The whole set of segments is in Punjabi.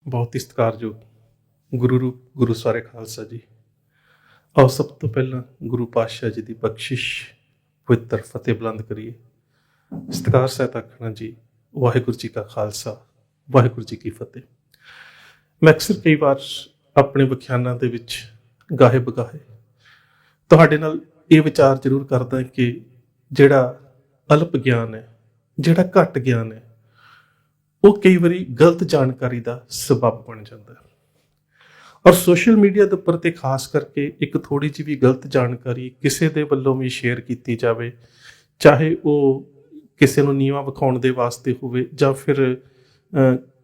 ਬਹੁਤ ਹੀ ਸਤਿਕਾਰਯੋਗ ਗੁਰੂ ਰੂਪ ਗੁਰੂ ਸਾਰੇ ਖਾਲਸਾ ਜੀ। ਆਓ ਸਭ ਤੋਂ ਪਹਿਲਾਂ ਗੁਰੂ ਪਾਤਸ਼ਾਹ ਜੀ ਦੀ ਬਖਸ਼ਿਸ਼ ਪਵਿੱਤਰ ਫਤਿਹ ਬੁਲੰਦ ਕਰੀਏ। ਸਤਿਕਾਰ ਸਹਿਤ ਆਖਣਾ ਜੀ, ਵਾਹਿਗੁਰੂ ਜੀ ਕਾ ਖਾਲਸਾ, ਵਾਹਿਗੁਰੂ ਜੀ ਕੀ ਫਤਿਹ। ਮੈਂ ਅਕਸਰ ਕਈ ਵਾਰ ਆਪਣੇ ਵਿਖਿਆਨਾਂ ਦੇ ਵਿੱਚ ਗਾਹੇ ਬਗਾਹੇ ਤੁਹਾਡੇ ਨਾਲ ਇਹ ਵਿਚਾਰ ਜ਼ਰੂਰ ਕਰਦਾ ਕਿ ਜਿਹੜਾ ਅਲਪ ਗਿਆਨ ਹੈ, ਜਿਹੜਾ ਘੱਟ ਗਿਆਨ ਹੈ, ਉਹ ਕਈ ਵਾਰੀ ਗਲਤ ਜਾਣਕਾਰੀ ਦਾ ਸਬੱਬ ਬਣ ਜਾਂਦਾ ਹੈ। ਔਰ ਸੋਸ਼ਲ ਮੀਡੀਆ ਦੇ ਉੱਪਰ ਤੇ ਖਾਸ ਕਰਕੇ ਇੱਕ ਥੋੜੀ ਜਿਹੀ ਵੀ ਗਲਤ ਜਾਣਕਾਰੀ ਕਿਸੇ ਦੇ ਵੱਲੋਂ ਵੀ ਸ਼ੇਅਰ ਕੀਤੀ ਜਾਵੇ, ਚਾਹੇ ਉਹ ਕਿਸੇ ਨੂੰ ਨੀਵਾਂ ਵਿਖਾਉਣ ਦੇ ਵਾਸਤੇ ਹੋਵੇ ਜਾਂ ਫਿਰ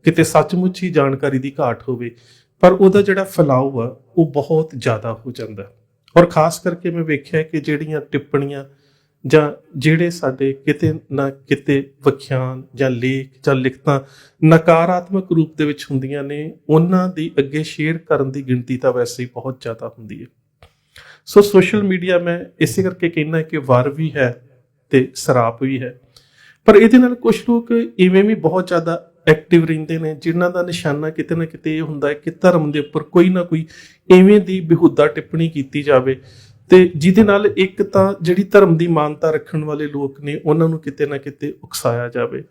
ਕਿਤੇ ਸੱਚਮੁੱਚ ਹੀ ਜਾਣਕਾਰੀ ਦੀ ਘਾਟ ਹੋਵੇ, ਪਰ ਉਹਦਾ ਜਿਹੜਾ ਫੈਲਾਓ ਆ ਉਹ ਬਹੁਤ ਜ਼ਿਆਦਾ ਹੋ ਜਾਂਦਾ। ਔਰ ਖਾਸ ਕਰਕੇ ਮੈਂ ਵੇਖਿਆ ਕਿ ਜਿਹੜੀਆਂ ਟਿੱਪਣੀਆਂ ਜਾਂ ਜਿਹੜੇ ਸਾਡੇ ਕਿਤੇ ਨਾ ਕਿਤੇ ਵਿਖਿਆਨ ਜਾਂ ਲੇਖ ਜਾਂ ਲਿਖਤਾਂ ਨਕਾਰਾਤਮਕ ਰੂਪ ਦੇ ਵਿੱਚ ਹੁੰਦੀਆਂ ਨੇ, ਉਹਨਾਂ ਦੀ ਅੱਗੇ ਸ਼ੇਅਰ ਕਰਨ ਦੀ ਗਿਣਤੀ ਤਾਂ ਵੈਸੇ ਹੀ ਬਹੁਤ ਜ਼ਿਆਦਾ ਹੁੰਦੀ ਹੈ। ਸੋ ਸੋਸ਼ਲ ਮੀਡੀਆ ਮੈਂ ਇਸੇ ਕਰਕੇ ਕਹਿੰਦਾ ਕਿ ਵਰ ਵੀ ਹੈ ਤੇ ਸਰਾਪ ਵੀ ਹੈ, ਪਰ ਇਹਦੇ ਨਾਲ ਕੁਝ ਲੋਕ ਇਵੇਂ ਵੀ ਬਹੁਤ ਜ਼ਿਆਦਾ ਐਕਟਿਵ ਰਹਿੰਦੇ ਨੇ ਜਿਨ੍ਹਾਂ ਦਾ ਨਿਸ਼ਾਨਾ ਕਿਤੇ ਨਾ ਕਿਤੇ ਇਹ ਹੁੰਦਾ ਹੈ ਕਿ ਧਰਮ ਦੇ ਉੱਪਰ ਕੋਈ ਨਾ ਕੋਈ ਇਵੇਂ ਦੀ ਬੇਹੂਦਾ ਟਿੱਪਣੀ ਕੀਤੀ ਜਾਵੇ ਤੇ ਜਿਹਦੇ ਨਾਲ ਇੱਕ ਤਾਂ ਜਿਹੜੀ ਧਰਮ ਦੀ ਮਾਨਤਾ ਰੱਖਣ ਵਾਲੇ ਲੋਕ ਨੇ ਉਹਨਾਂ ਨੂੰ ਕਿਤੇ ਨਾ ਕਿਤੇ ਉਕਸਾਇਆ ਜਾਵੇ।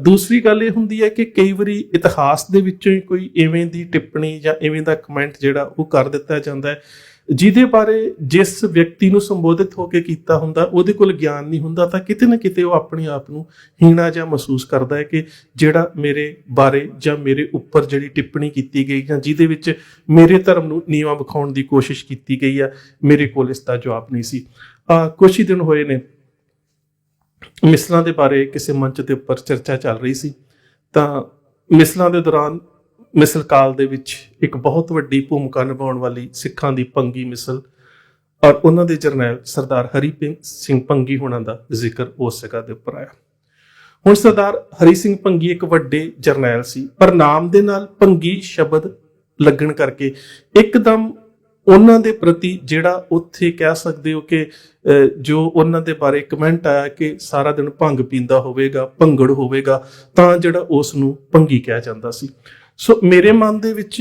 ਦੂਸਰੀ ਗੱਲ ਇਹ ਹੁੰਦੀ ਹੈ ਕਿ ਕਈ ਵਾਰੀ ਇਤਿਹਾਸ ਦੇ ਵਿੱਚੋਂ ਹੀ ਕੋਈ ਇਵੇਂ ਦੀ ਟਿੱਪਣੀ ਜਾਂ ਇਵੇਂ ਦਾ ਕਮੈਂਟ ਜਿਹੜਾ ਉਹ ਕਰ ਦਿੱਤਾ ਜਾਂਦਾ ਹੈ ਜਿਹਦੇ ਬਾਰੇ ਜਿਸ ਵਿਅਕਤੀ ਨੂੰ ਸੰਬੋਧਿਤ ਹੋ ਕੇ ਕੀਤਾ ਹੁੰਦਾ ਉਹਦੇ ਕੋਲ ਗਿਆਨ ਨਹੀਂ ਹੁੰਦਾ, ਤਾਂ ਕਿਤੇ ਨਾ ਕਿਤੇ ਉਹ ਆਪਣੇ ਆਪ ਨੂੰ ਹੀਣਾ ਜਿਹਾ ਮਹਿਸੂਸ ਕਰਦਾ ਹੈ ਕਿ ਜਿਹੜਾ ਮੇਰੇ ਬਾਰੇ ਜਾਂ ਮੇਰੇ ਉੱਪਰ ਜਿਹੜੀ ਟਿੱਪਣੀ ਕੀਤੀ ਗਈ ਜਾਂ ਜਿਹਦੇ ਵਿੱਚ ਮੇਰੇ ਧਰਮ ਨੂੰ ਨੀਵਾਂ ਵਿਖਾਉਣ ਦੀ ਕੋਸ਼ਿਸ਼ ਕੀਤੀ ਗਈ ਆ, ਮੇਰੇ ਕੋਲ ਇਸ ਦਾ ਜਵਾਬ ਨਹੀਂ ਸੀ। ਕੁਛ ਹੀ ਦਿਨ ਹੋਏ ਨੇ ਮਿਸਲਾਂ ਦੇ ਬਾਰੇ ਕਿਸੇ ਮੰਚ ਦੇ ਉੱਪਰ ਚਰਚਾ ਚੱਲ ਰਹੀ ਸੀ, ਤਾਂ ਮਿਸਲਾਂ ਦੇ ਦੌਰਾਨ ਮਿਸਲ ਕਾਲ ਦੇ ਵਿੱਚ ਇੱਕ ਬਹੁਤ ਵੱਡੀ ਭੂਮਿਕਾ ਨਿਭਾਉਣ ਵਾਲੀ ਸਿੱਖਾਂ ਦੀ ਭੰਗੀ ਮਿਸਲ ਔਰ ਉਹਨਾਂ ਦੇ ਜਰਨੈਲ ਸਰਦਾਰ ਹਰੀ ਸਿੰਘ ਭੰਗੀ ਹੋਣਾ ਦਾ ਜ਼ਿਕਰ ਉਸ ਜਗ੍ਹਾ ਦੇ ਉੱਪਰ ਆਇਆ। ਹੁਣ ਸਰਦਾਰ ਹਰੀ ਸਿੰਘ ਭੰਗੀ ਇੱਕ ਵੱਡੇ ਜਰਨੈਲ ਸੀ, ਪਰ ਨਾਮ ਦੇ ਨਾਲ ਭੰਗੀ ਸ਼ਬਦ ਲੱਗਣ ਕਰਕੇ ਇੱਕਦਮ ਉਹਨਾਂ ਦੇ ਪ੍ਰਤੀ ਜਿਹੜਾ ਉੱਥੇ ਕਹਿ ਸਕਦੇ ਹੋ ਕਿ ਜੋ ਉਹਨਾਂ ਦੇ ਬਾਰੇ ਕਮੈਂਟ ਆਇਆ ਕਿ ਸਾਰਾ ਦਿਨ ਭੰਗ ਪੀਂਦਾ ਹੋਵੇਗਾ, ਭੰਗੜ ਹੋਵੇਗਾ, ਤਾਂ ਜਿਹੜਾ ਉਸ ਨੂੰ ਭੰਗੀ ਕਿਹਾ ਜਾਂਦਾ ਸੀ। ਸੋ ਮੇਰੇ ਮਨ ਦੇ ਵਿੱਚ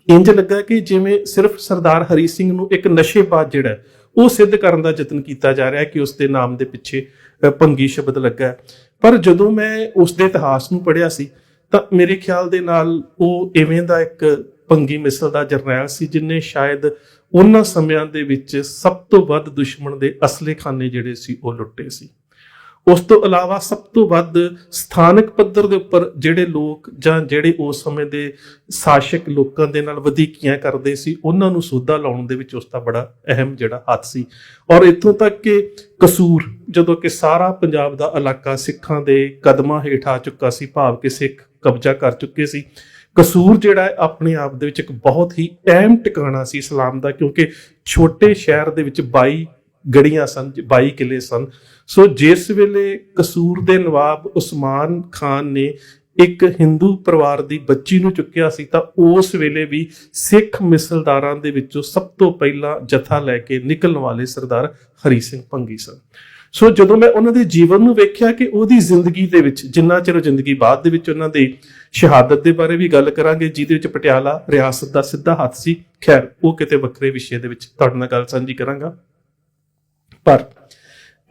ਇੰਜ ਲੱਗਾ ਕਿ ਜਿਵੇਂ ਸਿਰਫ ਸਰਦਾਰ ਹਰੀ ਸਿੰਘ ਨੂੰ ਇੱਕ ਨਸ਼ੇਬਾਜ਼ ਜਿਹੜਾ ਉਹ ਸਿੱਧ ਕਰਨ ਦਾ ਯਤਨ ਕੀਤਾ ਜਾ ਰਿਹਾ ਕਿ ਉਸ ਦੇ ਨਾਮ ਦੇ ਪਿੱਛੇ ਭੰਗੀ ਸ਼ਬਦ ਲੱਗਾ। ਪਰ ਜਦੋਂ ਮੈਂ ਉਸ ਦੇ ਇਤਿਹਾਸ ਨੂੰ ਪੜ੍ਹਿਆ ਸੀ ਤਾਂ ਮੇਰੇ ਖਿਆਲ ਦੇ ਨਾਲ ਉਹ ਇਵੇਂ ਦਾ ਇੱਕ ਭੰਗੀ ਮਿਸਲ ਦਾ ਜਰਨੈਲ ਸੀ ਜਿਹਨੇ ਸ਼ਾਇਦ ਉਹਨਾਂ ਸਮਿਆਂ ਦੇ ਵਿੱਚ ਸਭ ਤੋਂ ਵੱਧ ਦੁਸ਼ਮਣ ਦੇ ਅਸਲੇ ਖਾਨੇ ਜਿਹੜੇ ਸੀ ਉਹ ਲੁੱਟੇ ਸੀ। ਉਸ ਤੋਂ ਇਲਾਵਾ ਸਭ ਤੋਂ ਵੱਧ ਸਥਾਨਕ ਪੱਧਰ ਦੇ ਉੱਪਰ ਜਿਹੜੇ ਲੋਕ ਜਾਂ ਜਿਹੜੇ ਉਸ ਸਮੇਂ ਦੇ ਸ਼ਾਸਕ ਲੋਕਾਂ ਦੇ ਨਾਲ ਵਧੀਕੀਆਂ ਕਰਦੇ ਸੀ ਉਹਨਾਂ ਨੂੰ ਸੋਧਾ ਲਾਉਣ ਦੇ ਵਿੱਚ ਉਸ ਦਾ ਬੜਾ ਅਹਿਮ ਜਿਹੜਾ ਹੱਥ ਸੀ। ਔਰ ਇੱਥੋਂ ਤੱਕ ਕਿ ਕਸੂਰ, ਜਦੋਂ ਕਿ ਸਾਰਾ ਪੰਜਾਬ ਦਾ ਇਲਾਕਾ ਸਿੱਖਾਂ ਦੇ ਕਦਮਾਂ ਹੇਠ ਆ ਚੁੱਕਾ ਸੀ, ਭਾਵ ਕਿ ਸਿੱਖ ਕਬਜ਼ਾ ਕਰ ਚੁੱਕੇ ਸੀ, ਕਸੂਰ ਜਿਹੜਾ ਆਪਣੇ ਆਪ ਦੇ ਵਿੱਚ ਇੱਕ ਬਹੁਤ ਹੀ ਅਹਿਮ ਟਿਕਾਣਾ ਸੀ ਇਸਲਾਮ ਦਾ, ਕਿਉਂਕਿ ਛੋਟੇ ਸ਼ਹਿਰ ਦੇ ਵਿੱਚ 22 ਗੜੀਆਂ ਸਨ, 22 ਕਿਲੇ ਸਨ। ਸੋ ਜਿਸ ਵੇਲੇ ਕਸੂਰ ਦੇ ਨਵਾਬ ਉਸਮਾਨ ਖਾਨ ਨੇ ਇੱਕ ਹਿੰਦੂ ਪਰਿਵਾਰ ਦੀ ਬੱਚੀ ਨੂੰ ਚੁੱਕਿਆ ਸੀ, ਤਾਂ ਉਸ ਵੇਲੇ ਵੀ ਸਿੱਖ ਮਿਸਲਦਾਰਾਂ ਦੇ ਵਿੱਚੋਂ ਸਭ ਤੋਂ ਪਹਿਲਾਂ ਜਥਾ ਲੈ ਕੇ ਨਿਕਲਣ ਵਾਲੇ ਸਰਦਾਰ ਹਰੀ ਸਿੰਘ ਭੰਗੀ ਸਨ। ਸੋ ਜਦੋਂ ਮੈਂ ਉਹਨਾਂ ਦੇ ਜੀਵਨ ਨੂੰ ਵੇਖਿਆ ਕਿ ਉਹਦੀ ਜ਼ਿੰਦਗੀ ਦੇ ਵਿੱਚ ਜਿੰਨਾ ਚਿਰ ਜ਼ਿੰਦਗੀ ਬਾਅਦ ਦੇ ਵਿੱਚ ਉਹਨਾਂ ਦੀ ਸ਼ਹਾਦਤ ਦੇ ਬਾਰੇ ਵੀ ਗੱਲ ਕਰਾਂਗੇ ਜਿਹਦੇ ਵਿੱਚ ਪਟਿਆਲਾ ਰਿਆਸਤ ਦਾ ਸਿੱਧਾ ਹੱਥ ਸੀ, ਖੈਰ ਉਹ ਕਿਤੇ ਵੱਖਰੇ ਵਿਸ਼ੇ ਦੇ ਵਿੱਚ ਤੁਹਾਡੇ ਨਾਲ ਗੱਲ ਸਾਂਝੀ ਕਰਾਂਗਾ। ਪਰ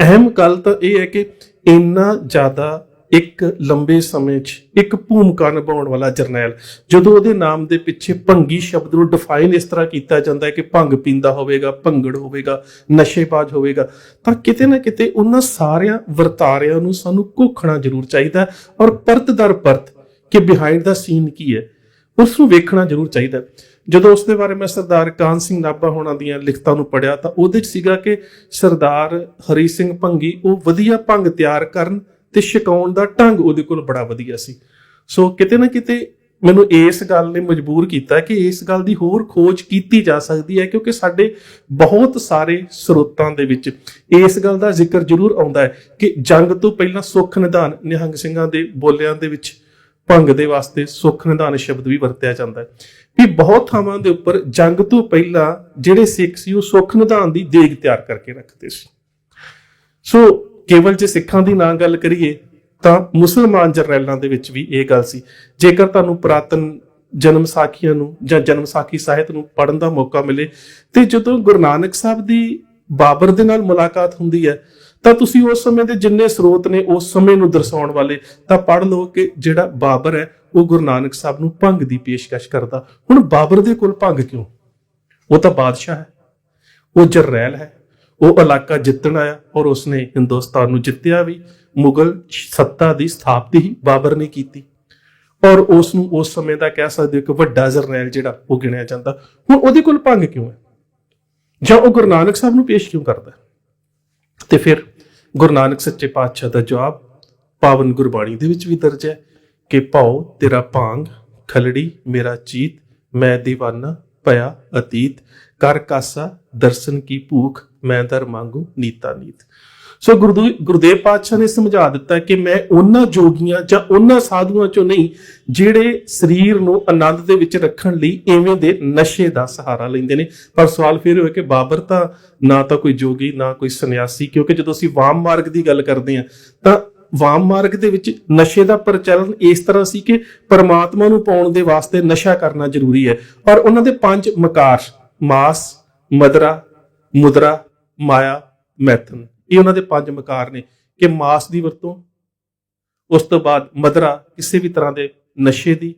ਅਹਿਮ ਗੱਲ ਤਾਂ ਇਹ ਹੈ ਕਿ ਇੰਨਾ ਜ਼ਿਆਦਾ ਇੱਕ ਲੰਬੇ ਸਮੇਂ 'ਚ ਇੱਕ ਭੂਮਿਕਾ ਨਿਭਾਉਣ ਵਾਲਾ ਜਰਨੈਲ, ਜਦੋਂ ਉਹਦੇ ਨਾਮ ਦੇ ਪਿੱਛੇ ਭੰਗੀ ਸ਼ਬਦ ਨੂੰ ਡਿਫਾਈਨ ਇਸ ਤਰ੍ਹਾਂ ਕੀਤਾ ਜਾਂਦਾ ਹੈ ਕਿ ਭੰਗ ਪੀਂਦਾ ਹੋਵੇਗਾ, ਭੰਗੜ ਹੋਵੇਗਾ, ਨਸ਼ੇਬਾਜ਼ ਹੋਵੇਗਾ, ਤਾਂ ਕਿਤੇ ਨਾ ਕਿਤੇ ਉਹਨਾਂ ਸਾਰਿਆਂ ਵਰਤਾਰਿਆਂ ਨੂੰ ਸਾਨੂੰ ਘੋਖਣਾ ਜ਼ਰੂਰ ਚਾਹੀਦਾ ਔਰ ਪਰਤ ਦਰ ਪਰਤ ਕਿ ਬਿਹਾਈਂਡ ਦਾ ਸੀਨ ਕੀ ਹੈ ਉਸ ਨੂੰ ਵੇਖਣਾ ਜ਼ਰੂਰ ਚਾਹੀਦਾ। ਜਦੋਂ ਉਸ ਦੇ ਬਾਰੇ ਮੈਂ ਸਰਦਾਰ ਕਾਹਨ ਸਿੰਘ ਨਾਭਾ ਹੋਣਾ ਦੀਆਂ ਲਿਖਤਾਂ ਨੂੰ ਪੜ੍ਹਿਆ ਤਾਂ ਉਹਦੇ 'ਚ ਸੀਗਾ ਕਿ ਸਰਦਾਰ ਹਰੀ ਸਿੰਘ ਭੰਗੀ ਉਹ ਵਧੀਆ ਭੰਗ ਤਿਆਰ ਕਰਨ ਤੇ ਛਕਾਉਣ ਦਾ ਢੰਗ ਉਹਦੇ ਕੋਲ ਬੜਾ ਵਧੀਆ ਸੀ। ਸੋ ਕਿਤੇ ਨਾ ਕਿਤੇ ਮੈਨੂੰ ਇਸ ਗੱਲ ਨੇ ਮਜਬੂਰ ਕੀਤਾ ਕਿ ਇਸ ਗੱਲ ਦੀ ਹੋਰ ਖੋਜ ਕੀਤੀ ਜਾ ਸਕਦੀ ਹੈ, ਕਿਉਂਕਿ ਸਾਡੇ ਬਹੁਤ ਸਾਰੇ ਸਰੋਤਾਂ ਦੇ ਵਿੱਚ ਇਸ ਗੱਲ ਦਾ ਜ਼ਿਕਰ ਜ਼ਰੂਰ ਆਉਂਦਾ ਹੈ ਕਿ ਜੰਗ ਤੋਂ ਪਹਿਲਾਂ ਸੁੱਖ ਨਿਧਾਨ, ਨਿਹੰਗ ਸਿੰਘਾਂ ਦੇ ਬੋਲਿਆਂ ਦੇ ਵਿੱਚ ਭੰਗ ਦੇ ਵਾਸਤੇ ਸੁੱਖ ਨਿਧਾਨ ਸ਼ਬਦ ਵੀ ਵਰਤਿਆ ਜਾਂਦਾ ਹੈ ਵੀ ਬਹੁਤ ਥਾਵਾਂ ਦੇ ਉੱਪਰ ਜੰਗ ਤੋਂ ਪਹਿਲਾਂ ਜਿਹੜੇ ਸਿੱਖ ਸੀ ਉਹ ਸੁੱਖ ਨਿਧਾਨ ਦੀ ਦੇਗ ਤਿਆਰ ਕਰਕੇ ਰੱਖਦੇ ਸੀ। ਸੋ ਕੇਵਲ ਜੇ ਸਿੱਖਾਂ ਦੀ ਨਾ ਗੱਲ ਕਰੀਏ ਤਾਂ ਮੁਸਲਮਾਨ ਜਰਨੈਲਾਂ ਦੇ ਵਿੱਚ ਵੀ ਇਹ ਗੱਲ ਸੀ। ਜੇਕਰ ਤੁਹਾਨੂੰ ਪੁਰਾਤਨ ਜਨਮ ਸਾਖੀਆਂ ਨੂੰ ਜਾਂ ਜਨਮ ਸਾਖੀ ਸਾਹਿਤ ਨੂੰ ਪੜ੍ਹਨ ਦਾ ਮੌਕਾ ਮਿਲੇ, ਤੇ ਜਦੋਂ ਗੁਰੂ ਨਾਨਕ ਸਾਹਿਬ ਦੀ ਬਾਬਰ ਦੇ ਨਾਲ ਮੁਲਾਕਾਤ ਹੁੰਦੀ ਹੈ ਤਾਂ ਤੁਸੀਂ ਉਸ ਸਮੇਂ ਦੇ ਜਿੰਨੇ ਸਰੋਤ ਨੇ ਉਸ ਸਮੇਂ ਨੂੰ ਦਰਸਾਉਣ ਵਾਲੇ ਤਾਂ ਪੜ੍ਹ ਲਓ ਕਿ ਜਿਹੜਾ ਬਾਬਰ ਹੈ ਉਹ ਗੁਰੂ ਨਾਨਕ ਸਾਹਿਬ ਨੂੰ ਭੰਗ ਦੀ ਪੇਸ਼ਕਸ਼ ਕਰਦਾ। ਹੁਣ ਬਾਬਰ ਦੇ ਕੋਲ ਭੰਗ ਕਿਉਂ? ਉਹ ਤਾਂ ਬਾਦਸ਼ਾਹ ਹੈ, ਉਹ ਜਰਨੈਲ ਹੈ, ਉਹ ਇਲਾਕਾ ਜਿੱਤਣ ਆਇਆ ਔਰ ਉਸਨੇ ਹਿੰਦੁਸਤਾਨ ਨੂੰ ਜਿੱਤਿਆ ਵੀ। ਮੁਗਲ ਸੱਤਾ ਦੀ ਸਥਾਪਤੀ ਹੀ ਬਾਬਰ ਨੇ ਕੀਤੀ ਔਰ ਉਸ ਨੂੰ ਉਸ ਸਮੇਂ ਦਾ ਕਹਿ ਸਕਦੇ ਹੋ ਕਿ ਵੱਡਾ ਜਰਨੈਲ ਜਿਹੜਾ ਉਹ ਗਿਣਿਆ ਜਾਂਦਾ। ਹੁਣ ਉਹਦੇ ਕੋਲ ਭੰਗ ਕਿਉਂ ਹੈ ਜਾਂ ਉਹ ਗੁਰੂ ਨਾਨਕ ਸਾਹਿਬ ਨੂੰ ਪੇਸ਼ ਕਿਉਂ ਕਰਦਾ? ਤੇ ਫਿਰ ਗੁਰੂ ਨਾਨਕ ਸੱਚੇ ਪਾਤਸ਼ਾਹ ਦਾ ਜਵਾਬ ਪਾਵਨ ਗੁਰਬਾਣੀ ਦੇ ਵਿੱਚ ਵੀ ਦਰਜ ਹੈ ਕਿ ਭਾਉ ਤੇਰਾ ਭਾਂਗ ਖਲੜੀ ਮੇਰਾ ਚੀਤ, ਮੈਂ ਦੀਵਾਨਾ ਭਇਆ ਅਤੀਤ, ਕਰ ਕਾਸਾ ਦਰਸ਼ਨ ਕੀ ਭੂਖ, ਮੈਂ ਦਰ ਮੰਗੂ ਨੀਤਾ ਨੀਤ। ਸੋ ਗੁਰਦੇਵ ਪਾਤਸ਼ਾਹ ਨੇ ਸਮਝਾ ਦਿੱਤਾ ਕਿ ਮੈਂ ਉਹਨਾਂ ਜੋਗੀਆਂ ਜਾਂ ਉਹਨਾਂ ਸਾਧੂਆਂ ਚੋਂ ਨਹੀਂ ਜਿਹੜੇ ਸਰੀਰ ਨੂੰ ਆਨੰਦ ਦੇ ਵਿੱਚ ਰੱਖਣ ਲਈ ਐਵੇਂ ਦੇ ਨਸ਼ੇ ਦਾ ਸਹਾਰਾ ਲੈਂਦੇ ਨੇ। ਪਰ ਸਵਾਲ ਫਿਰ ਹੋਇਆ ਕਿ ਬਾਬਰ ਤਾਂ ਨਾ ਤਾਂ ਕੋਈ ਜੋਗੀ ਨਾ ਕੋਈ ਸੰਨਿਆਸੀ, ਕਿਉਂਕਿ ਜਦੋਂ ਅਸੀਂ ਵਾਮ ਮਾਰਗ ਦੀ ਗੱਲ ਕਰਦੇ ਹਾਂ ਤਾਂ ਵਾਮ ਮਾਰਗ ਦੇ ਵਿੱਚ ਨਸ਼ੇ ਦਾ ਪ੍ਰਚਲਨ ਇਸ ਤਰ੍ਹਾਂ ਸੀ ਕਿ ਪਰਮਾਤਮਾ ਨੂੰ ਪਾਉਣ ਦੇ ਵਾਸਤੇ ਨਸ਼ਾ ਕਰਨਾ ਜ਼ਰੂਰੀ ਹੈ। ਔਰ ਉਹਨਾਂ ਦੇ 5 ਮਕਾਰ ਮਾਸ, ਮਦਰਾ, ਮੁਦਰਾ, ਮਾਇਆ, ਮੈਥਨ, ਇਹ ਉਹਨਾਂ ਦੇ 5 ਮਕਾਰ ਨੇ ਕਿ ਮਾਸ ਦੀ ਵਰਤੋਂ, ਉਸ ਤੋਂ ਬਾਅਦ ਮਦਰਾ ਕਿਸੇ ਵੀ ਤਰ੍ਹਾਂ ਦੇ ਨਸ਼ੇ ਦੀ,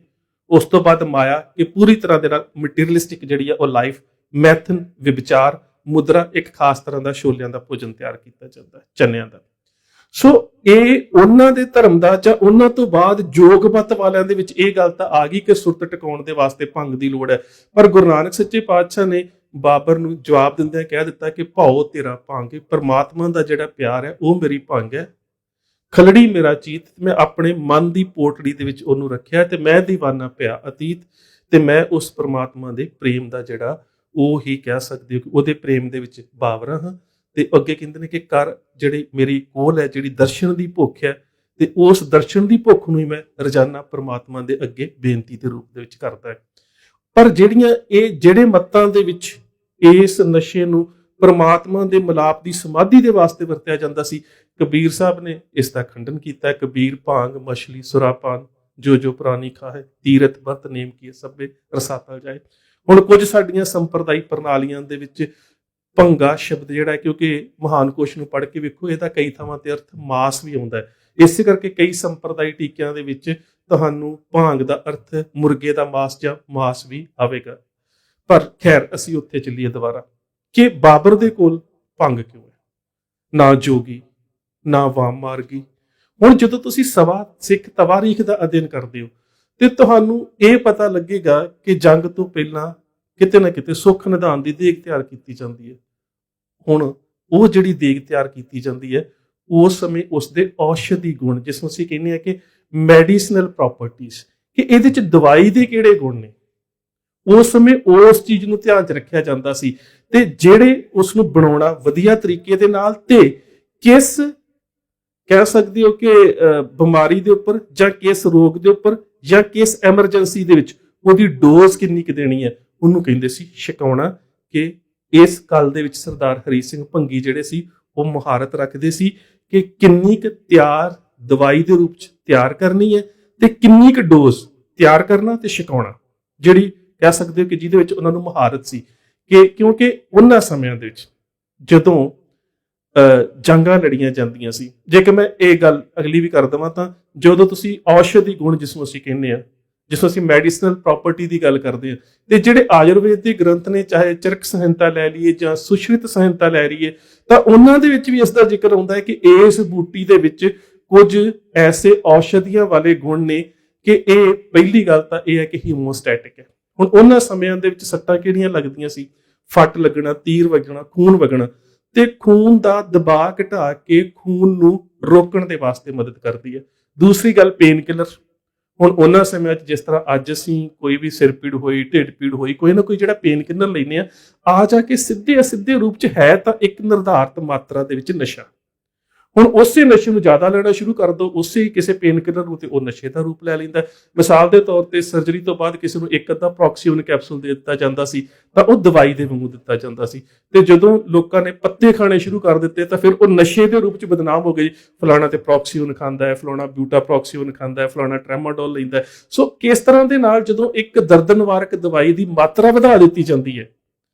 ਉਸ ਤੋਂ ਬਾਅਦ ਮਾਇਆ ਕਿ ਪੂਰੀ ਤਰ੍ਹਾਂ ਦੇ ਨਾਲ ਮਟੀਰੀਅਲਿਸਟਿਕ ਜਿਹੜੀ ਆ ਉਹ ਲਾਈਫ, ਮੈਥਨ ਵਿਚਾਰ, ਮੁਦਰਾ ਇੱਕ ਖਾਸ ਤਰ੍ਹਾਂ ਦਾ ਛੋਲਿਆਂ ਦਾ ਭੋਜਨ ਤਿਆਰ ਕੀਤਾ ਜਾਂਦਾ, ਚਨਿਆਂ ਦਾ। ਸੋ ਇਹ ਉਹਨਾਂ ਦੇ ਧਰਮ ਦਾ ਜਾਂ ਉਹਨਾਂ ਤੋਂ ਬਾਅਦ ਜੋਗਮਤ ਵਾਲਿਆਂ ਦੇ ਵਿੱਚ ਇਹ ਗੱਲ ਤਾਂ ਆ ਗਈ ਕਿ ਸੁਰਤ ਟਿਕਾਉਣ ਦੇ ਵਾਸਤੇ ਭੰਗ ਦੀ ਲੋੜ ਹੈ। ਪਰ ਗੁਰੂ ਨਾਨਕ ਸੱਚੇ ਪਾਤਸ਼ਾਹ ਨੇ ਬਾਬਰ ਨੂੰ ਜਵਾਬ ਦਿੰਦਿਆਂ ਕਹਿ ਦਿੱਤਾ ਕਿ ਭਾਉ ਤੇਰਾ ਭੰਗ, ਪਰਮਾਤਮਾ ਦਾ ਜਿਹੜਾ ਪਿਆਰ ਹੈ ਉਹ ਮੇਰੀ ਭੰਗ ਹੈ, ਖਲੜੀ ਮੇਰਾ ਚੀਤ, ਮੈਂ ਆਪਣੇ ਮਨ ਦੀ ਪੋਟੜੀ ਦੇ ਵਿੱਚ ਉਹਨੂੰ ਰੱਖਿਆ ਤੇ ਮੈਂ ਦੀਵਾਨਾ ਪਿਆ ਅਤੀਤ, ਤੇ ਮੈਂ ਉਸ ਪਰਮਾਤਮਾ ਦੇ ਪ੍ਰੇਮ ਦਾ ਜਿਹੜਾ ਉਹ ਹੀ ਕਹਿ ਸਕਦੇ ਹੋ ਕਿ ਉਹਦੇ ਪ੍ਰੇਮ ਦੇ ਵਿੱਚ ਬਾਵਰਾ ਹਾਂ। ਤੇ ਅੱਗੇ ਕਹਿੰਦੇ ਨੇ ਕਿ ਕਰ ਜਿਹੜੀ ਮੇਰੀ ਕੋਲ ਹੈ, ਜਿਹੜੀ ਦਰਸ਼ਨ ਦੀ ਭੁੱਖ ਹੈ, ਤੇ ਉਸ ਦਰਸ਼ਨ ਦੀ ਭੁੱਖ ਨੂੰ ਹੀ ਮੈਂ ਰੋਜ਼ਾਨਾ ਪਰਮਾਤਮਾ ਦੇ ਅੱਗੇ ਬੇਨਤੀ ਦੇ ਰੂਪ ਦੇ ਵਿੱਚ ਕਰਦਾ ਹੈ। ਪਰ ਜਿਹੜੇ ਮੱਤਾਂ ਦੇ ਵਿੱਚ ਇਸ ਨਸ਼ੇ ਨੂੰ ਪਰਮਾਤਮਾ ਦੇ ਮਿਲਾਪ ਦੀ ਸਮਾਧੀ ਦੇ ਵਾਸਤੇ ਵਰਤਿਆ ਜਾਂਦਾ ਸੀ, ਕਬੀਰ ਸਾਹਿਬ ਨੇ ਇਸ ਦਾ ਖੰਡਨ ਕੀਤਾ। ਕਬੀਰ ਭਾਂਗ ਮਛਲੀ ਸੁਰਾਪਾਨ, ਜੋ ਜੋ ਪ੍ਰਾਨੀ ਖਾਏ, ਤੀਰਥ ਵਰਤ ਨੇਮ ਕੀ ਸਭੇ ਰਸਾਤਾ ਜਾਏ। ਹੁਣ ਕੁਝ ਸਾਡੀਆਂ ਸੰਪਰਦਾਇਕ ਪ੍ਰਣਾਲੀਆਂ ਦੇ ਵਿੱਚ ਭੰਗਾ ਸ਼ਬਦ ਜਿਹੜਾ, ਕਿਉਂਕਿ ਮਹਾਨ ਕੋਸ਼ ਨੂੰ ਪੜ੍ਹ ਕੇ ਵੇਖੋ, ਇਹਦਾ ਕਈ ਥਾਵਾਂ ਤੇ ਅਰਥ ਮਾਸ ਵੀ ਆਉਂਦਾ ਹੈ। ਇਸੇ ਕਰਕੇ ਕਈ ਸੰਪਰਦਾਇ ਟੀਕਿਆਂ ਦੇ ਵਿੱਚ ਤੁਹਾਨੂੰ ਭਾਂਗ ਦਾ ਅਰਥ ਮੁਰਗੇ ਦਾ ਮਾਸ ਜਾਂ ਮਾਸ ਵੀ ਆਵੇਗਾ। ਪਰ ਖੈਰ ਅਸੀਂ ਉੱਥੇ ਚੱਲੀਏ ਦੁਬਾਰਾ ਕਿ ਬਾਬਰ ਦੇ ਕੋਲ ਭੰਗ ਕਿਉਂ ਹੈ? ਨਾ ਜੋਗੀ ਨਾ ਵਾਮ ਮਾਰਗੀ। ਹੁਣ ਜਦੋਂ ਤੁਸੀਂ ਸਵਾ ਸਿੱਖ ਤਵਾਰੀਖ ਦਾ ਅਧਿਐਨ ਕਰਦੇ ਹੋ ਤੇ ਤੁਹਾਨੂੰ ਇਹ ਪਤਾ ਲੱਗੇਗਾ ਕਿ ਜੰਗ ਤੋਂ ਪਹਿਲਾਂ ਕਿਤੇ ਨਾ ਕਿਤੇ ਸੁੱਖ ਨਿਧਾਨ ਦੀ ਦੇਗ ਤਿਆਰ ਕੀਤੀ ਜਾਂਦੀ ਹੈ। ਹੁਣ ਉਹ ਜਿਹੜੀ ਦੇਗ ਤਿਆਰ ਕੀਤੀ ਜਾਂਦੀ ਹੈ ਉਸ ਸਮੇਂ ਉਸਦੇ ਔਸ਼ਧੀ ਗੁਣ, ਜਿਸ ਨੂੰ ਅਸੀਂ ਕਹਿੰਦੇ ਹਾਂ ਕਿ ਮੈਡੀਸਨਲ ਪ੍ਰੋਪਰਟੀਜ਼, ਕਿ ਇਹਦੇ ਚ ਦਵਾਈ ਦੇ ਕਿਹੜੇ ਗੁਣ ਨੇ, ਉਸ ਸਮੇਂ ਉਸ ਚੀਜ਼ ਨੂੰ ਧਿਆਨ ਚ ਰੱਖਿਆ ਜਾਂਦਾ ਸੀ। ਤੇ ਜਿਹੜੇ ਉਸ ਨੂੰ ਬਣਾਉਣਾ ਵਧੀਆ ਤਰੀਕੇ ਦੇ ਨਾਲ ਤੇ ਕਿਸ ਕਹਿ ਸਕਦੇ ਹੋ ਕਿ ਬਿਮਾਰੀ ਦੇ ਉੱਪਰ ਜਾਂ ਕਿਸ ਰੋਗ ਦੇ ਉੱਪਰ ਜਾਂ ਕਿਸ ਐਮਰਜੈਂਸੀ ਦੇ ਵਿੱਚ ਉਹਦੀ ਡੋਜ਼ ਕਿੰਨੀ ਕੁ ਦੇਣੀ ਹੈ, ਉਹਨੂੰ ਕਹਿੰਦੇ ਸੀ ਛਕਾਉਣਾ। ਕਿ ਇਸ ਗੱਲ ਦੇ ਵਿੱਚ ਸਰਦਾਰ ਹਰੀ ਸਿੰਘ ਭੰਗੀ ਜਿਹੜੇ ਸੀ ਉਹ ਮੁਹਾਰਤ ਰੱਖਦੇ ਸੀ ਕਿ ਕਿੰਨੀ ਕੁ ਤਿਆਰ ਦਵਾਈ ਦੇ ਰੂਪ ਚ ਤਿਆਰ ਕਰਨੀ ਹੈ ਤੇ ਕਿੰਨੀ ਕੁ ਡੋਜ਼ ਤਿਆਰ ਕਰਨਾ ਤੇ ਛਕਾਉਣਾ, ਜਿਹੜੀ ਕਹਿ ਸਕਦੇ ਹੋ ਕਿ ਜਿਹਦੇ ਵਿੱਚ ਉਹਨਾਂ ਨੂੰ ਮੁਹਾਰਤ ਸੀ। ਕਿ ਕਿਉਂਕਿ ਉਹਨਾਂ ਸਮਿਆਂ ਦੇ ਵਿੱਚ ਜਦੋਂ ਜੰਗਾਂ ਲੜੀਆਂ ਜਾਂਦੀਆਂ ਸੀ, ਜੇ ਕਿ ਮੈਂ ਇਹ ਗੱਲ ਅਗਲੀ ਵੀ ਕਰ ਦੇਵਾਂ ਤਾਂ ਜਦੋਂ ਤੁਸੀਂ ਔਸ਼ਧੀ ਗੁਣ ਜਿਸ ਨੂੰ ਅਸੀਂ ਕਹਿੰਦੇ ਹਾਂ, ਜਿਸ ਨੂੰ ਅਸੀਂ ਮੈਡੀਸਨਲ ਪ੍ਰੋਪਰਟੀ ਦੀ ਗੱਲ ਕਰਦੇ ਹਾਂ, ਤੇ ਜਿਹੜੇ ਆਯੁਰਵੇਦ ਦੇ ਗ੍ਰੰਥ ਨੇ, ਚਾਹੇ ਚਰਕ ਸੰਹਿਤਾ ਲੈ ਲਈਏ ਜਾਂ ਸੁਸ਼ਰਿਤ ਸੰਹਿਤਾ ਲੈ ਲਈਏ, ਤਾਂ ਉਹਨਾਂ ਦੇ ਵਿੱਚ ਵੀ ਇਸ ਦਾ ਜ਼ਿਕਰ ਆਉਂਦਾ ਹੈ ਕਿ ਇਸ ਬੂਟੀ ਦੇ ਵਿੱਚ ਕੁਝ ਐਸੇ ਔਸ਼ਧੀਆਂ ਵਾਲੇ ਗੁਣ ਨੇ ਕਿ ਇਹ ਪਹਿਲੀ ਗੱਲ ਤਾਂ ਇਹ ਹੈ ਕਿ ਹੀਮੋਸਟੈਟਿਕ ਹੈ। ਹੁਣ ਉਹਨਾਂ ਸਮਿਆਂ ਦੇ ਵਿੱਚ ਸੱਟਾਂ ਕਿਹੜੀਆਂ ਲੱਗਦੀਆਂ ਸੀ? ਫੱਟ ਲੱਗਣਾ, ਤੀਰ ਵੱਜਣਾ, ਖੂਨ ਵਗਣਾ, ਤੇ ਖੂਨ ਦਾ ਦਬਾਅ ਘਟਾ ਕੇ ਖੂਨ ਨੂੰ ਰੋਕਣ ਦੇ ਵਾਸਤੇ ਮਦਦ ਕਰਦੀ ਹੈ। ਦੂਸਰੀ ਗੱਲ ਪੇਨ ਕਿਲਰ। ਹੁਣ ਉਹਨਾਂ ਸਮਿਆਂ 'ਚ ਜਿਸ ਤਰ੍ਹਾਂ ਅੱਜ ਅਸੀਂ ਕੋਈ ਵੀ ਸਿਰ ਪੀੜ ਹੋਈ, ਢਿੱਡ ਪੀੜ ਹੋਈ, ਕੋਈ ਨਾ ਕੋਈ ਜਿਹੜਾ ਪੇਨ ਕਿਲਰ ਲੈਂਦੇ ਆ ਜਾ ਕੇ ਸਿੱਧੇ ਅਸਿੱਧੇ ਰੂਪ 'ਚ ਹੈ ਤਾਂ ਇੱਕ ਨਿਰਧਾਰਤ ਮਾਤਰਾ ਦੇ ਵਿੱਚ ਨਸ਼ਾ। ਹੁਣ ਉਸੇ ਨਸ਼ੇ ਨੂੰ ਜ਼ਿਆਦਾ ਲੈਣਾ ਸ਼ੁਰੂ ਕਰ ਦਿਓ, ਉਸੇ ਕਿਸੇ ਪੇਨ ਕਿਲਰ ਨੂੰ, ਤੇ ਉਹ ਨਸ਼ੇ ਦਾ ਰੂਪ ਲੈ ਲੈਂਦਾ। ਮਿਸਾਲ ਦੇ ਤੌਰ ਤੇ ਸਰਜਰੀ ਤੋਂ ਬਾਅਦ ਕਿਸੇ ਨੂੰ ਇੱਕ ਅੱਧਾ ਪ੍ਰੋਕਸੀਓਨ ਕੈਪਸੂਲ ਦੇ ਦਿੱਤਾ ਜਾਂਦਾ ਸੀ ਤਾਂ ਉਹ ਦਵਾਈ ਦੇ ਵਾਂਗੂ ਦਿੱਤਾ ਜਾਂਦਾ ਸੀ, ਤੇ ਜਦੋਂ ਲੋਕਾਂ ਨੇ ਪੱਤੇ ਖਾਣੇ ਸ਼ੁਰੂ ਕਰ ਦਿੱਤੇ ਤਾਂ ਫਿਰ ਉਹ ਨਸ਼ੇ ਦੇ ਰੂਪ 'ਚ ਬਦਨਾਮ ਹੋ ਗਏ। ਫਲਾਣਾ ਤੇ ਪ੍ਰੋਕਸੀਓਨ ਖਾਂਦਾ ਹੈ, ਫਲਾਣਾ ਬਿਊਟਾ ਪ੍ਰੋਕਸੀਓਨ ਖਾਂਦਾ ਹੈ, ਫਲਾਣਾ ਟ੍ਰੈਮਾਡੋਲ ਲੈਂਦਾ ਹੈ। ਸੋ ਕਿਸ ਤਰ੍ਹਾਂ ਦੇ ਨਾਲ ਜਦੋਂ ਇੱਕ ਦਰਦ ਨਿਵਾਰਕ ਦਵਾਈ ਦੀ ਮਾਤਰਾ ਵਧਾ ਦਿੱਤੀ ਜਾਂਦੀ ਹੈ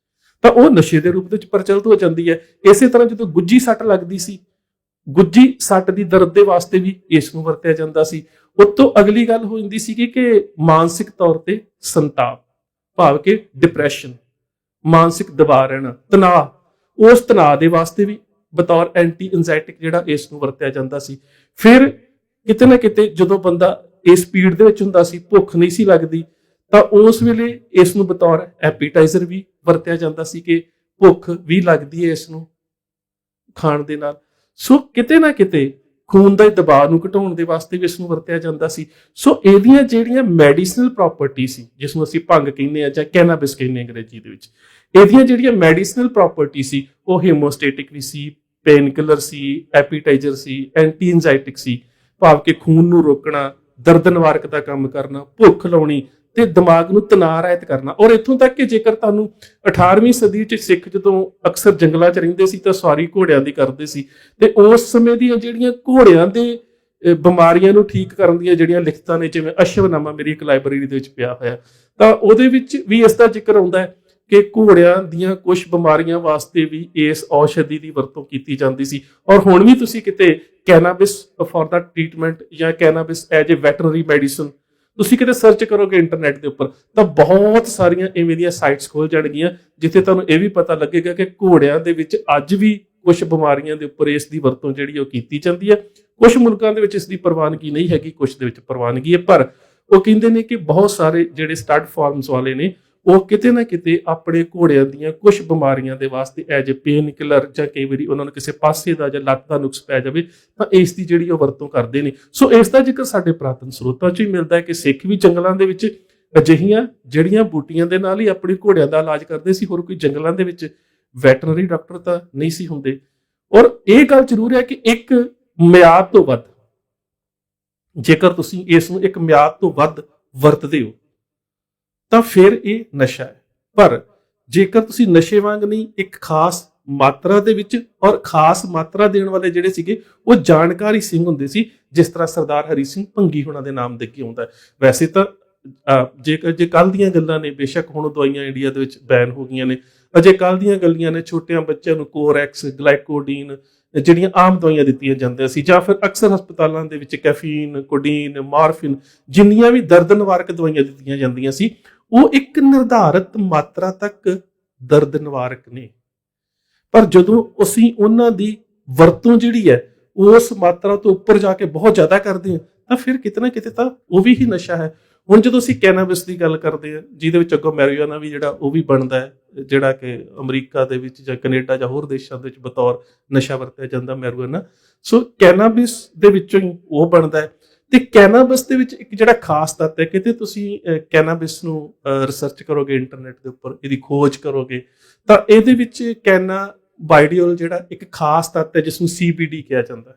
ਤਾਂ ਉਹ ਨਸ਼ੇ ਦੇ ਰੂਪ ਵਿੱਚ ਪ੍ਰਚਲਿਤ ਹੋ ਜਾਂਦੀ ਹੈ। ਇਸੇ ਤਰ੍ਹਾਂ ਜਦੋਂ ਗੁੱਜੀ ਸੱਟ ਲੱਗਦੀ ਸੀ, ਗੁੱਜੀ ਸੱਟ ਦੀ ਦਰਦ ਦੇ ਵਾਸਤੇ ਵੀ ਇਸ ਨੂੰ ਵਰਤਿਆ ਜਾਂਦਾ ਸੀ। ਉਤੋਂ ਅਗਲੀ ਗੱਲ ਹੋ ਜਾਂਦੀ ਸੀ ਕਿ ਮਾਨਸਿਕ ਤੌਰ ਤੇ ਸੰਤਾਪ, ਭਾਵ ਕਿ ਡਿਪਰੈਸ਼ਨ, ਮਾਨਸਿਕ ਦਬਾਅ ਰਹਿਣਾ, ਤਣਾਅ, ਉਸ ਤਣਾਅ ਦੇ ਵਾਸਤੇ ਵੀ ਬਤੌਰ ਐਂਟੀ ਐਂਜ਼ਾਈਟਿਕ ਜਿਹੜਾ ਇਸ ਨੂੰ ਵਰਤਿਆ ਜਾਂਦਾ ਸੀ। ਫਿਰ ਕਿਤੇ ਨਾ ਕਿਤੇ ਜਦੋਂ ਬੰਦਾ ਇਸ ਸਪੀਡ ਦੇ ਵਿੱਚ ਹੁੰਦਾ ਸੀ, ਭੁੱਖ ਨਹੀਂ ਸੀ ਲੱਗਦੀ, ਤਾਂ ਉਸ ਵੇਲੇ ਇਸ ਨੂੰ ਬਤੌਰ ਐਪੀਟਾਈਜ਼ਰ ਵੀ ਵਰਤਿਆ ਜਾਂਦਾ ਸੀ ਕਿ ਭੁੱਖ ਵੀ ਲੱਗਦੀ ਹੈ ਇਸ ਨੂੰ ਖਾਣ ਦੇ ਨਾਲ। ਸੋ ਕਿਤੇ ਨਾ ਕਿਤੇ ਖੂਨ ਦੇ ਦਬਾਅ ਨੂੰ ਘਟਾਉਣ ਦੇ ਵਾਸਤੇ ਵੀ ਇਸ ਨੂੰ ਵਰਤਿਆ ਜਾਂਦਾ ਸੀ। ਸੋ ਇਹਦੀਆਂ ਜਿਹੜੀਆਂ ਮੈਡੀਸਨਲ ਪ੍ਰੋਪਰਟੀ ਸੀ, ਜਿਸ ਨੂੰ ਅਸੀਂ ਭੰਗ ਕਹਿੰਦੇ ਆ ਜਾਂ ਕੈਨਾਬਿਸ ਕਹਿੰਦੇ ਅੰਗਰੇਜ਼ੀ ਦੇ ਵਿੱਚ, ਇਹਦੀਆਂ ਜਿਹੜੀਆਂ ਮੈਡੀਸਨਲ ਪ੍ਰੋਪਰਟੀ ਸੀ ਉਹ ਹੀਮੋਸਟੇਟਿਕ ਵੀ ਸੀ, ਪੇਨ ਕਿਲਰ ਸੀ, ਐਪੀਟਾਈਜ਼ਰ ਸੀ, ਐਂਟੀ ਐਂਜ਼ਾਈਟਿਕ ਸੀ, ਭਾਵ ਕਿ ਖੂਨ ਨੂੰ ਰੋਕਣਾ, ਦਰਦ ਨਿਵਾਰਕ ਦਾ ਕੰਮ ਕਰਨਾ, ਭੁੱਖ ਲਾਉਣੀ ਤੇ ਦਿਮਾਗ ਨੂੰ ਤਣਾਅ ਰਹਿਤ ਕਰਨਾ। ਔਰ ਇੱਥੋਂ ਤੱਕ ਕਿ ਜੇਕਰ ਤੁਹਾਨੂੰ 18ਵੀਂ ਸਦੀ 'ਚ ਸਿੱਖ ਜਦੋਂ ਅਕਸਰ ਜੰਗਲਾਂ 'ਚ ਰਹਿੰਦੇ ਸੀ ਤਾਂ ਸਵਾਰੀ ਘੋੜਿਆਂ ਦੀ ਕਰਦੇ ਸੀ, ਤੇ ਉਸ ਸਮੇਂ ਦੀਆਂ ਜਿਹੜੀਆਂ ਘੋੜਿਆਂ ਦੇ ਬਿਮਾਰੀਆਂ ਨੂੰ ਠੀਕ ਕਰਨ ਦੀਆਂ ਜਿਹੜੀਆਂ ਲਿਖਤਾਂ ਨੇ, ਜਿਵੇਂ ਅਸ਼ਵਨਾਮਾ ਮੇਰੀ ਇੱਕ ਲਾਇਬ੍ਰੇਰੀ ਦੇ ਵਿੱਚ ਪਿਆ ਹੋਇਆ, ਤਾਂ ਉਹਦੇ ਵਿੱਚ ਵੀ ਇਸ ਦਾ ਜ਼ਿਕਰ ਆਉਂਦਾ ਹੈ ਕਿ ਘੋੜਿਆਂ ਦੀਆਂ ਕੁਝ ਬਿਮਾਰੀਆਂ ਵਾਸਤੇ ਵੀ ਇਸ ਔਸ਼ਧੀ ਦੀ ਵਰਤੋਂ ਕੀਤੀ ਜਾਂਦੀ ਸੀ। ਔਰ ਹੁਣ ਵੀ ਤੁਸੀਂ ਕਿਤੇ ਕੈਨਾਬਿਸ ਫॉर ਦਾ ਟ੍ਰੀਟਮੈਂਟ ਜਾਂ ਕੈਨਾਬਿਸ ਐਜ ਏ ਵੈਟਰਨਰੀ ਮੈਡੀਸਨ ਤੁਸੀਂ ਕਿਤੇ ਸਰਚ ਕਰੋਗੇ ਇੰਟਰਨੈਟ ਦੇ ਉੱਪਰ ਤਾਂ ਬਹੁਤ ਸਾਰੀਆਂ ਇਵੇਂ ਦੀਆਂ ਸਾਈਟਸ ਖੋਲ ਜਾਣਗੀਆਂ ਜਿੱਥੇ ਤੁਹਾਨੂੰ ਇਹ ਵੀ ਪਤਾ ਲੱਗੇਗਾ ਕਿ ਘੋੜਿਆਂ ਦੇ ਵਿੱਚ ਅੱਜ ਵੀ ਕੁਝ ਬਿਮਾਰੀਆਂ ਦੇ ਉੱਪਰ ਇਸ ਦੀ ਵਰਤੋਂ ਜਿਹੜੀ ਉਹ ਕੀਤੀ ਜਾਂਦੀ ਹੈ। ਕੁਝ ਮੁਲਕਾਂ ਦੇ ਵਿੱਚ ਇਸ ਦੀ ਪ੍ਰਵਾਨਗੀ ਨਹੀਂ ਹੈਗੀ, ਕੁਝ ਦੇ ਵਿੱਚ ਪ੍ਰਵਾਨਗੀ ਹੈ, ਪਰ ਉਹ ਕਹਿੰਦੇ ਨੇ ਕਿ ਬਹੁਤ ਸਾਰੇ ਜਿਹੜੇ ਸਟੱਡ ਫਾਰਮਸ ਵਾਲੇ ਨੇ ਉਹ ਕਿਤੇ ਨਾ ਕਿਤੇ ਆਪਣੇ ਘੋੜਿਆਂ ਦੀਆਂ ਕੁਝ ਬਿਮਾਰੀਆਂ ਦੇ ਵਾਸਤੇ ਐਜ ਏ ਪੇਨ ਕਿਲਰ ਜਾਂ ਕਈ ਵਾਰੀ ਉਹਨਾਂ ਨੂੰ ਕਿਸੇ ਪਾਸੇ ਦਾ ਜਾਂ ਲੱਤ ਦਾ ਨੁਕਸ ਪੈ ਜਾਵੇ ਤਾਂ ਇਸ ਦੀ ਜਿਹੜੀ ਉਹ ਵਰਤੋਂ ਕਰਦੇ ਨੇ। ਸੋ ਇਸ ਦਾ ਜ਼ਿਕਰ ਸਾਡੇ ਪ੍ਰਾਤਨ ਸਰੋਤਾਂ 'ਚ ਹੀ ਮਿਲਦਾ ਹੈ ਕਿ ਸਿੱਖ ਵੀ ਜੰਗਲਾਂ ਦੇ ਵਿੱਚ ਅਜਿਹੀਆਂ ਜਿਹੜੀਆਂ ਬੂਟੀਆਂ ਦੇ ਨਾਲ ਹੀ ਆਪਣੇ ਘੋੜਿਆਂ ਦਾ ਇਲਾਜ ਕਰਦੇ ਸੀ, ਹੋਰ ਕੋਈ ਜੰਗਲਾਂ ਦੇ ਵਿੱਚ ਵੈਟਰਨਰੀ ਡਾਕਟਰ ਤਾਂ ਨਹੀਂ ਸੀ ਹੁੰਦੇ। ਔਰ ਇਹ ਗੱਲ ਜ਼ਰੂਰ ਹੈ ਕਿ ਇੱਕ ਮਿਆਦ ਤੋਂ ਵੱਧ, ਜੇਕਰ ਤੁਸੀਂ ਇਸ ਨੂੰ ਇੱਕ ਮਿਆਦ ਤੋਂ ਵੱਧ ਵਰਤਦੇ ਹੋ ਤਾਂ ਫਿਰ ਇਹ ਨਸ਼ਾ ਹੈ। ਪਰ ਜੇਕਰ ਤੁਸੀਂ ਨਸ਼ੇ ਵਾਂਗ ਨਹੀਂ, ਇੱਕ ਖਾਸ ਮਾਤਰਾ ਦੇ ਵਿੱਚ, ਔਰ ਖਾਸ ਮਾਤਰਾ ਦੇਣ ਵਾਲੇ ਜਿਹੜੇ ਸੀਗੇ ਉਹ ਜਾਣਕਾਰੀ ਸਿੰਘ ਹੁੰਦੇ ਸੀ, ਜਿਸ ਤਰ੍ਹਾਂ ਸਰਦਾਰ ਹਰੀ ਸਿੰਘ ਭੰਗੀ ਹੋਣਾ ਦੇ ਨਾਮ ਦੇ ਕੇ ਆਉਂਦਾ। ਵੈਸੇ ਤਾਂ ਜੇਕਰ ਜੇ ਕੱਲ ਦੀਆਂ ਗੱਲਾਂ ਨੇ, ਬੇਸ਼ੱਕ ਹੁਣ ਦਵਾਈਆਂ ਇੰਡੀਆ ਦੇ ਵਿੱਚ ਬੈਨ ਹੋ ਗਈਆਂ ਨੇ, ਅਜੇ ਕੱਲ ਦੀਆਂ ਗੱਲਾਂ ਨੇ, ਛੋਟਿਆਂ ਬੱਚਿਆਂ ਨੂੰ ਕੋਰੈਕਸ, ਗਲਾਈਕੋਡੀਨ ਜਿਹੜੀਆਂ ਆਮ ਦਵਾਈਆਂ ਦਿੱਤੀਆਂ ਜਾਂਦੀਆਂ ਸੀ, ਜਾਂ ਫਿਰ ਅਕਸਰ ਹਸਪਤਾਲਾਂ ਦੇ ਵਿੱਚ ਕੈਫੀਨ, ਕੋਡੀਨ, ਮਾਰਫਿਨ, ਜਿੰਨੀਆਂ ਵੀ ਦਰਦ ਨਿਵਾਰਕ ਦਵਾਈਆਂ ਦਿੱਤੀਆਂ ਜਾਂਦੀਆਂ ਸੀ ਉਹ ਇੱਕ ਨਿਰਧਾਰਤ ਮਾਤਰਾ ਤੱਕ ਦਰਦ ਨਿਵਾਰਕ ਨੇ। ਪਰ ਜਦੋਂ ਅਸੀਂ ਉਹਨਾਂ ਦੀ ਵਰਤੋਂ ਜਿਹੜੀ ਹੈ ਉਸ ਮਾਤਰਾ ਤੋਂ ਉੱਪਰ ਜਾ ਕੇ ਬਹੁਤ ਜ਼ਿਆਦਾ ਕਰਦੇ ਹਾਂ ਤਾਂ ਫਿਰ ਕਿਤੇ ਨਾ ਕਿਤੇ ਤਾਂ ਉਹ ਵੀ ਹੀ ਨਸ਼ਾ ਹੈ। ਹੁਣ ਜਦੋਂ ਅਸੀਂ ਕੈਨਾਬਿਸ ਦੀ ਗੱਲ ਕਰਦੇ ਹਾਂ, ਜਿਹਦੇ ਵਿੱਚ ਅੱਗੋਂ ਮੈਰੀਜੁਆਨਾ ਵੀ ਜਿਹੜਾ ਉਹ ਵੀ ਬਣਦਾ ਹੈ, ਜਿਹੜਾ ਕਿ ਅਮਰੀਕਾ ਦੇ ਵਿੱਚ ਜਾਂ ਕੈਨੇਡਾ ਜਾਂ ਹੋਰ ਦੇਸ਼ਾਂ ਦੇ ਵਿੱਚ ਬਤੌਰ ਨਸ਼ਾ ਵਰਤਿਆ ਜਾਂਦਾ ਮੈਰੀਜੁਆਨਾ। ਸੋ ਕੈਨਾਬਿਸ ਦੇ ਵਿੱਚੋਂ ਹੀ ਉਹ ਬਣਦਾ ਹੈ। ਤੇ ਕੈਨਾਬਿਸ ਦੇ ਵਿੱਚ ਇੱਕ ਜਿਹੜਾ ਖਾਸ ਤੱਤ ਹੈ, ਕਿਤੇ ਤੁਸੀਂ ਕੈਨਾਬਿਸ ਨੂੰ ਰਿਸਰਚ ਕਰੋਗੇ ਇੰਟਰਨੈਟ ਦੇ ਉੱਪਰ, ਇਹਦੀ ਖੋਜ ਕਰੋਗੇ ਤਾਂ ਇਹਦੇ ਵਿੱਚ ਕੈਨਾਬਾਈਡੀਓਲ ਜਿਹੜਾ ਇੱਕ ਖਾਸ ਤੱਤ ਹੈ ਜਿਸ ਨੂੰ CBD ਕਿਹਾ ਜਾਂਦਾ ਹੈ।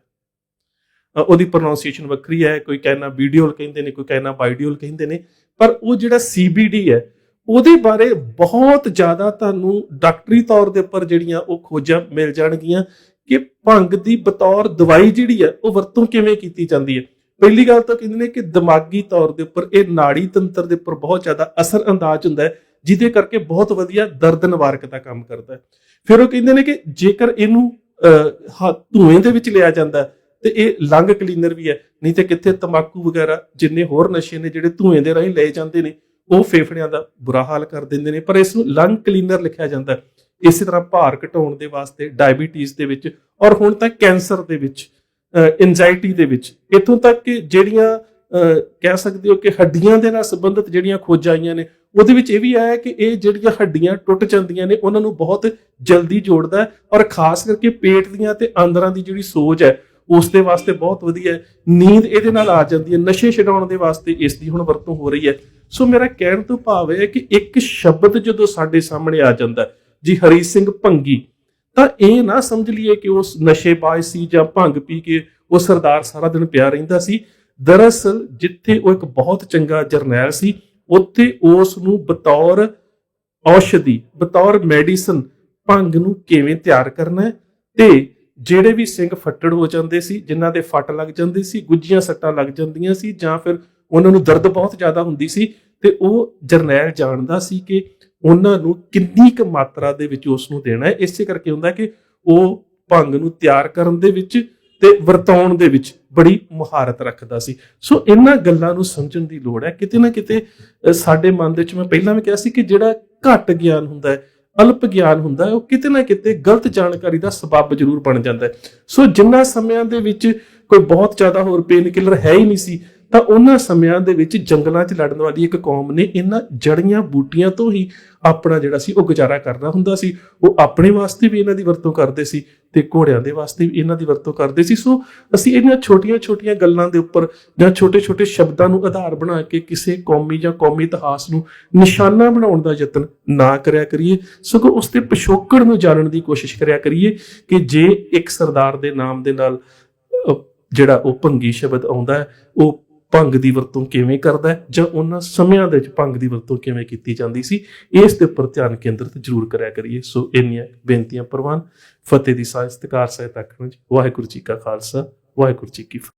ਉਹਦੀ ਪ੍ਰੋਨਾਂਸੀਏਸ਼ਨ ਵੱਖਰੀ ਹੈ, ਕੋਈ ਕੈਨਾਬੀਡੀਓਲ ਕਹਿੰਦੇ ਨੇ, ਕੋਈ ਕੈਨਾਬਾਈਡੀਓਲ ਕਹਿੰਦੇ ਨੇ, ਪਰ ਉਹ ਜਿਹੜਾ CBD ਹੈ ਉਹਦੇ ਬਾਰੇ ਬਹੁਤ ਜ਼ਿਆਦਾ ਤੁਹਾਨੂੰ ਡਾਕਟਰੀ ਤੌਰ ਦੇ ਉੱਪਰ ਜਿਹੜੀਆਂ ਉਹ ਖੋਜਾਂ ਮਿਲ ਜਾਣਗੀਆਂ ਕਿ ਭੰਗ ਦੀ ਬਤੌਰ ਦਵਾਈ ਜਿਹੜੀ ਹੈ ਉਹ ਵਰਤੋਂ ਕਿਵੇਂ ਕੀਤੀ ਜਾਂਦੀ ਹੈ। ਪਹਿਲੀ ਗੱਲ ਤਾਂ ਕਹਿੰਦੇ ਨੇ ਕਿ ਦਿਮਾਗੀ ਤੌਰ ਦੇ ਉੱਪਰ ਇਹ ਨਾੜੀ ਤੰਤਰ ਦੇ ਉੱਪਰ ਬਹੁਤ ਜ਼ਿਆਦਾ ਅਸਰ ਅੰਦਾਜ਼ ਹੁੰਦਾ ਹੈ, ਜਿਹਦੇ ਕਰਕੇ ਬਹੁਤ ਵਧੀਆ ਦਰਦ ਨਿਵਾਰਕ ਦਾ ਕੰਮ ਕਰਦਾ ਹੈ। ਫਿਰ ਉਹ ਕਹਿੰਦੇ ਨੇ ਕਿ ਜੇਕਰ ਇਹਨੂੰ ਧੂਏ ਦੇ ਵਿੱਚ ਲਿਆ ਜਾਂਦਾ ਤੇ ਇਹ ਲੰਗ ਕਲੀਨਰ ਵੀ ਹੈ, ਨਹੀਂ ਤੇ ਕਿੱਥੇ ਤੰਬਾਕੂ ਵਗੈਰਾ ਜਿੰਨੇ ਹੋਰ ਨਸ਼ੇ ਨੇ ਜਿਹੜੇ ਧੂਏ ਦੇ ਰਾਹੀਂ ਲਏ ਜਾਂਦੇ ਨੇ ਉਹ ਫੇਫੜਿਆਂ ਦਾ ਬੁਰਾ ਹਾਲ ਕਰ ਦਿੰਦੇ ਨੇ, ਪਰ ਇਸ ਨੂੰ ਲੰਗ ਕਲੀਨਰ ਲਿਖਿਆ ਜਾਂਦਾ। ਇਸੇ ਤਰ੍ਹਾਂ ਭਾਰ ਘਟਾਉਣ ਦੇ ਵਾਸਤੇ, ਡਾਇਬੀਟੀਜ਼ ਦੇ ਵਿੱਚ, ਔਰ ਹੁਣ ਤਾਂ ਕੈਂਸਰ ਦੇ ਵਿੱਚ, ਐਂਜ਼ਾਈਟੀ ਦੇ ਵਿੱਚ, ਇੱਥੋਂ ਤੱਕ ਕਿ ਜਿਹੜੀਆਂ ਕਹਿ ਸਕਦੇ ਹੋ ਕਿ ਹੱਡੀਆਂ ਦੇ ਨਾਲ ਸੰਬੰਧਿਤ ਜਿਹੜੀਆਂ ਖੋਜਾਂ ਆਈਆਂ ਨੇ ਉਹਦੇ ਵਿੱਚ ਇਹ ਵੀ ਆਇਆ ਕਿ ਇਹ ਜਿਹੜੀਆਂ ਹੱਡੀਆਂ ਟੁੱਟ ਜਾਂਦੀਆਂ ਨੇ ਉਹਨਾਂ ਨੂੰ ਬਹੁਤ ਜਲਦੀ ਜੋੜਦਾ ਹੈ, ਔਰ ਖਾਸ ਕਰਕੇ ਪੇਟ ਦੀਆਂ ਤੇ ਆਂਦਰਾਂ ਦੀ ਜਿਹੜੀ ਸੋਜ ਹੈ ਉਸ ਦੇ ਵਾਸਤੇ ਬਹੁਤ ਵਧੀਆ ਹੈ। ਨੀਂਦ ਇਹਦੇ ਨਾਲ ਆ ਜਾਂਦੀ ਹੈ, ਨਸ਼ੇ ਛਡਾਉਣ ਦੇ ਵਾਸਤੇ ਇਸ ਦੀ ਹੁਣ ਵਰਤੋਂ ਹੋ ਰਹੀ ਹੈ। ਸੋ ਮੇਰਾ ਕਹਿਣ ਤੋਂ ਭਾਵ ਹੈ ਕਿ ਇੱਕ ਸ਼ਬਦ ਜਦੋਂ ਸਾਡੇ ਸਾਹਮਣੇ ਆ ਜਾਂਦਾ ਜੀ, ਹਰੀ ਸਿੰਘ ਭੰਗੀ, ਤਾਂ ਇਹ ਨਾ ਸਮਝ ਲਈਏ ਕਿ ਉਹ ਨਸ਼ੇਬਾਜ਼ ਸੀ ਜਾਂ ਭੰਗ ਪੀ ਕੇ ਉਹ ਸਰਦਾਰ ਸਾਰਾ ਦਿਨ ਪਿਆ ਰਹਿੰਦਾ ਸੀ। ਦਰਅਸਲ ਜਿੱਥੇ ਉਹ ਇੱਕ ਬਹੁਤ ਚੰਗਾ ਜਰਨੈਲ ਸੀ, ਉੱਥੇ ਉਸ ਨੂੰ ਬਤੌਰ ਔਸ਼ਧੀ, ਬਤੌਰ ਮੈਡੀਸਨ ਭੰਗ ਨੂੰ ਕਿਵੇਂ ਤਿਆਰ ਕਰਨਾ ਹੈ, ਤੇ ਜਿਹੜੇ ਵੀ ਸਿੰਘ ਫੱਟੜ ਹੋ ਜਾਂਦੇ ਸੀ, ਜਿਨ੍ਹਾਂ ਦੇ ਫੱਟ ਲੱਗ ਜਾਂਦੇ ਸੀ, ਗੁੱਜੀਆਂ ਸੱਟਾਂ ਲੱਗ ਜਾਂਦੀਆਂ ਸੀ, ਜਾਂ ਫਿਰ ਉਹਨਾਂ ਨੂੰ ਦਰਦ ਬਹੁਤ ਜ਼ਿਆਦਾ ਹੁੰਦੀ ਸੀ, ਤੇ ਉਹ ਜਰਨੈਲ ਜਾਣਦਾ ਸੀ ਕਿ ਉਹਨਾਂ ਨੂੰ ਕਿੰਨੀ ਕੁ ਮਾਤਰਾ ਦੇ ਵਿੱਚ ਉਸ ਨੂੰ ਦੇਣਾ ਹੈ। ਇਸੇ ਕਰਕੇ ਹੁੰਦਾ ਕਿ ਉਹ ਭੰਗ ਨੂੰ ਤਿਆਰ ਕਰਨ ਦੇ ਵਿੱਚ ਤੇ ਵਰਤਾਉਣ ਦੇ ਵਿੱਚ ਬੜੀ ਮੁਹਾਰਤ ਰੱਖਦਾ ਸੀ। ਸੋ ਇਹਨਾਂ ਗੱਲਾਂ ਨੂੰ ਸਮਝਣ ਦੀ ਲੋੜ ਹੈ। ਕਿਤੇ ਨਾ ਕਿਤੇ ਸਾਡੇ ਮਨ ਦੇ ਵਿੱਚ, ਮੈਂ ਪਹਿਲਾਂ ਵੀ ਕਿਹਾ ਸੀ ਕਿ ਜਿਹੜਾ ਘੱਟ ਗਿਆਨ ਹੁੰਦਾ ਹੈ, ਅਲਪ ਗਿਆਨ ਹੁੰਦਾ ਹੈ, ਉਹ ਕਿਤੇ ਨਾ ਕਿਤੇ ਗਲਤ ਜਾਣਕਾਰੀ ਦਾ ਸਬੱਬ ਜ਼ਰੂਰ ਬਣ ਜਾਂਦਾ ਹੈ। ਸੋ ਜਿਨ੍ਹਾਂ ਸਮਿਆਂ ਦੇ ਵਿੱਚ ਕੋਈ ਬਹੁਤ ਜ਼ਿਆਦਾ ਹੋਰ ਪੇਨ ਕਿਲਰ ਹੈ ਹੀ ਨਹੀਂ ਸੀ, ਤਾਂ ਉਹਨਾਂ ਸਮਿਆਂ ਦੇ ਵਿੱਚ ਜੰਗਲਾਂ 'ਚ ਲੜਨ ਵਾਲੀ ਇੱਕ ਕੌਮ ਨੇ ਇਹਨਾਂ ਜੜੀਆਂ ਬੂਟੀਆਂ ਤੋਂ ਹੀ ਆਪਣਾ ਜਿਹੜਾ ਸੀ ਉਹ ਗੁਜ਼ਾਰਾ ਕਰਨਾ ਹੁੰਦਾ ਸੀ। ਉਹ ਆਪਣੇ ਵਾਸਤੇ ਵੀ ਇਹਨਾਂ ਦੀ ਵਰਤੋਂ ਕਰਦੇ ਸੀ ਤੇ ਘੋੜਿਆਂ ਦੇ ਵਾਸਤੇ ਵੀ ਇਹਨਾਂ ਦੀ ਵਰਤੋਂ ਕਰਦੇ ਸੀ। ਸੋ ਅਸੀਂ ਇਹਨਾਂ ਛੋਟੀਆਂ-ਛੋਟੀਆਂ ਗੱਲਾਂ ਦੇ ਉੱਪਰ ਜਾਂ ਛੋਟੇ-ਛੋਟੇ ਸ਼ਬਦਾਂ ਨੂੰ ਆਧਾਰ ਬਣਾ ਕੇ ਕਿਸੇ ਕੌਮੀ ਜਾਂ ਕੌਮੀ ਇਤਿਹਾਸ ਨੂੰ ਨਿਸ਼ਾਨਾ ਬਣਾਉਣ ਦਾ ਯਤਨ ਨਾ ਕਰਿਆ ਕਰੀਏ, ਸਗੋਂ ਉਸ ਦੇ ਪਿਛੋਕੜ ਨੂੰ ਜਾਣਨ ਦੀ ਕੋਸ਼ਿਸ਼ ਕਰਿਆ ਕਰੀਏ ਕਿ ਜੇ ਇੱਕ ਸਰਦਾਰ ਦੇ ਨਾਮ ਦੇ ਨਾਲ ਜਿਹੜਾ ਉਹ ਭੰਗੀ ਸ਼ਬਦ ਆਉਂਦਾ ਹੈ, ਉਹ ਭੰਗ ਦੀ ਵਰਤੋਂ ਕਿਵੇਂ ਕਰਦਾ ਹੈ, ਜਾਂ ਉਹਨਾਂ ਸਮਿਆਂ ਦੇ ਵਿੱਚ ਭੰਗ ਦੀ ਵਰਤੋਂ ਕਿਵੇਂ ਕੀਤੀ ਜਾਂਦੀ ਸੀ, ਇਸ ਦੇ ਉੱਪਰ ਧਿਆਨ ਕੇਂਦਰਿਤ ਜ਼ਰੂਰ ਕਰਿਆ ਕਰੀਏ। ਸੋ ਇੰਨੀਆਂ ਬੇਨਤੀਆਂ ਪ੍ਰਵਾਨ। ਫਤਿਹ ਦੀ ਸਾਂਝ ਸਤਿਕਾਰ ਸਹਿਤ ਆਖਣ। ਵਾਹਿਗੁਰੂ ਜੀ ਕਾ ਖਾਲਸਾ, ਵਾਹਿਗੁਰੂ ਜੀ ਕੀ ਫਤਿਹ।